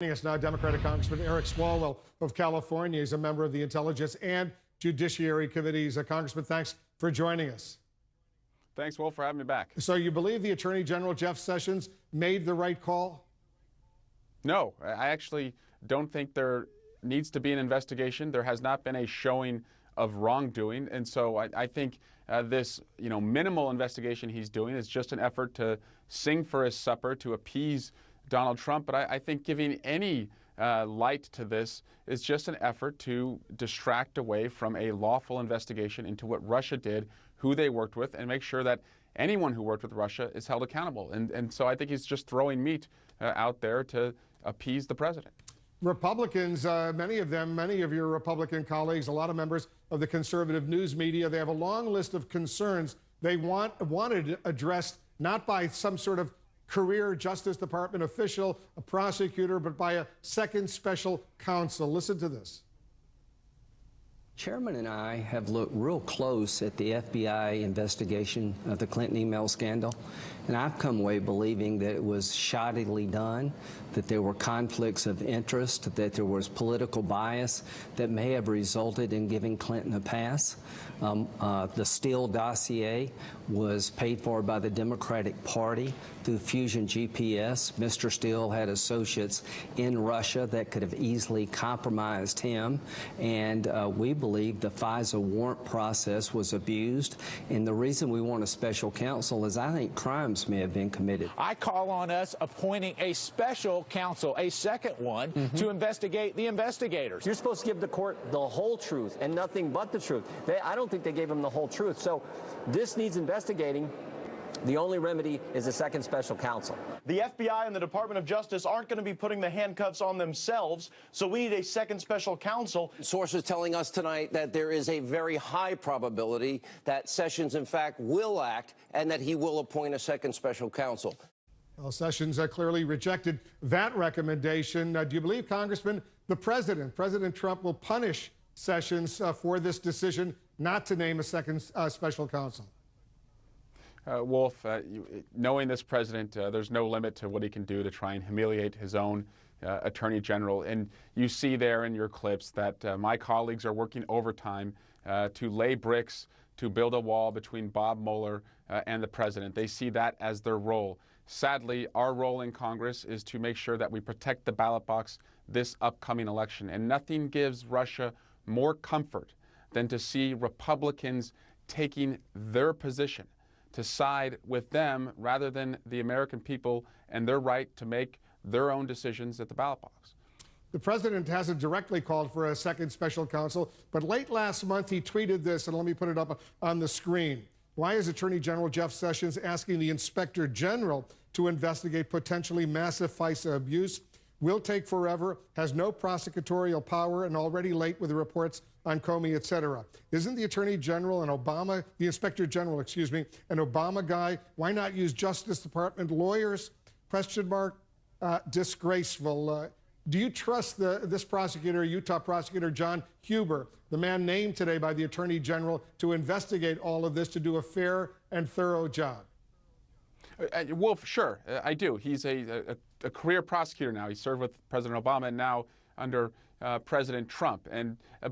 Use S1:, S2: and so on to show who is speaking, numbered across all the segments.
S1: Joining us now, Democratic Congressman Eric Swalwell of California. He's a member of the Intelligence and Judiciary Committees. Congressman, thanks for joining us.
S2: Thanks, Will, for having me back.
S1: So you believe the Attorney General, Jeff Sessions, made the right call?
S2: No, I actually don't think there needs to be an investigation. There has not been a showing of wrongdoing. And so I think this minimal investigation he's doing is just an effort to sing for his supper, to appease Donald Trump. But I think giving any light to this is just an effort to distract away from a lawful investigation into what Russia did, who they worked with, and make sure that anyone who worked with Russia is held accountable. And so I think he's just throwing meat out there to appease the president.
S1: Republicans, many of your Republican colleagues, a lot of members of the conservative news media, they have a long list of concerns they wanted addressed, not by some sort of career Justice Department official, a prosecutor, but by a second special counsel. Listen to this.
S3: Chairman and I have looked real close at the FBI investigation of the Clinton email scandal, and I've come away believing that it was shoddily done, that there were conflicts of interest, that there was political bias that may have resulted in giving Clinton a pass. The Steele dossier was paid for by the Democratic Party through Fusion GPS. Mr. Steele had associates in Russia that could have easily compromised him, and we believe the FISA warrant process was abused. And the reason we want a special counsel is I think crimes may have been committed.
S4: I call on us appointing a special counsel, a second one, to investigate the investigators.
S5: You're supposed to give the court the whole truth and nothing but the truth. I don't think they gave him the whole truth. So this needs investigating. The only remedy is a second special counsel.
S6: The FBI and the Department of Justice aren't going to be putting the handcuffs on themselves, so we need a second special counsel.
S7: Sources telling us tonight that there is a very high probability that Sessions, in fact, will act and that he will appoint a second special counsel.
S1: Well, Sessions clearly rejected that recommendation. Do you believe, Congressman, President Trump, will punish Sessions for this decision not to name a second special counsel?
S2: Wolf, knowing this president, there's no limit to what he can do to try and humiliate his own attorney general. And you see there in your clips that my colleagues are working overtime to lay bricks to build a wall between Bob Mueller and the president. They see that as their role. Sadly, our role in Congress is to make sure that we protect the ballot box this upcoming election. And nothing gives Russia more comfort than to see Republicans taking their position, to side with them rather than the American people and their right to make their own decisions at the ballot box.
S1: The president hasn't directly called for a second special counsel, but late last month he tweeted this, and let me put it up on the screen. Why is Attorney General Jeff Sessions asking the Inspector General to investigate potentially massive FISA abuse? Will take forever, has no prosecutorial power, and already late with the reports on Comey, etc. Isn't the Attorney General the Inspector General, an Obama guy? Why not use Justice Department lawyers? Question mark. Disgraceful. Do you trust this prosecutor, Utah prosecutor John Huber, the man named today by the Attorney General to investigate all of this, to do a fair and thorough job?
S2: Wolf, sure, I do. He's a career prosecutor now. He served with President Obama and now under President Trump.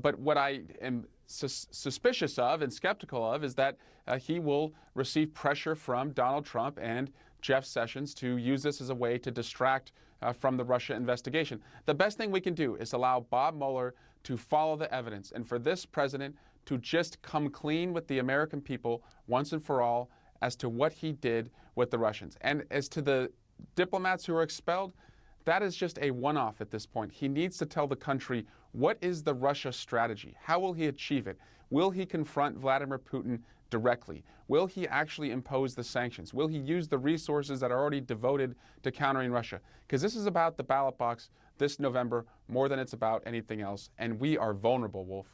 S2: But what I am suspicious of and skeptical of is that he will receive pressure from Donald Trump and Jeff Sessions to use this as a way to distract from the Russia investigation. The best thing we can do is allow Bob Mueller to follow the evidence and for this president to just come clean with the American people once and for all as to what he did with the Russians. And as to the diplomats who are expelled, that is just a one-off at this point. He needs to tell the country what is the Russia strategy. How will he achieve it? Will he confront Vladimir Putin directly? Will he actually impose the sanctions? Will he use the resources that are already devoted to countering Russia? Because this is about the ballot box this November more than it's about anything else. And we are vulnerable, Wolf.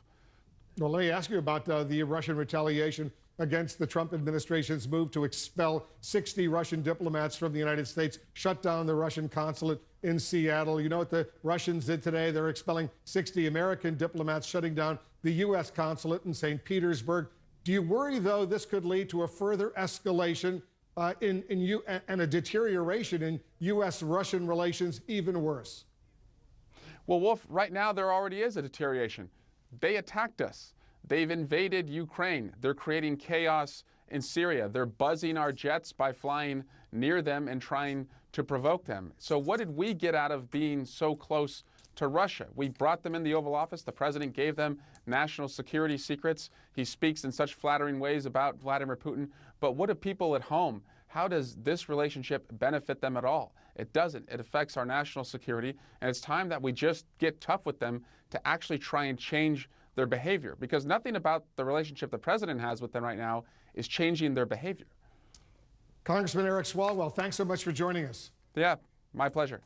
S1: Well, let me ask you about the Russian retaliation against the Trump administration's move to expel 60 Russian diplomats from the United States, shut down the Russian consulate in Seattle. You know what the Russians did today? They're expelling 60 American diplomats, shutting down the U.S. consulate in St. Petersburg. Do you worry, though, this could lead to a further escalation and a deterioration in U.S.-Russian relations even worse?
S2: Well, Wolf, right now there already is a deterioration. They attacked us. They've invaded Ukraine. They're creating chaos in Syria. They're buzzing our jets by flying near them and trying to provoke them. So what did we get out of being so close to Russia? We brought them in the Oval Office. The president gave them national security secrets. He speaks in such flattering ways about Vladimir Putin. But what do people at home? How does this relationship benefit them at all? It doesn't. It affects our national security. And it's time that we just get tough with them to actually try and change their behavior, because nothing about the relationship the president has with them right now is changing their behavior.
S1: Congressman Eric Swalwell, thanks so much for joining us.
S2: Yeah, my pleasure.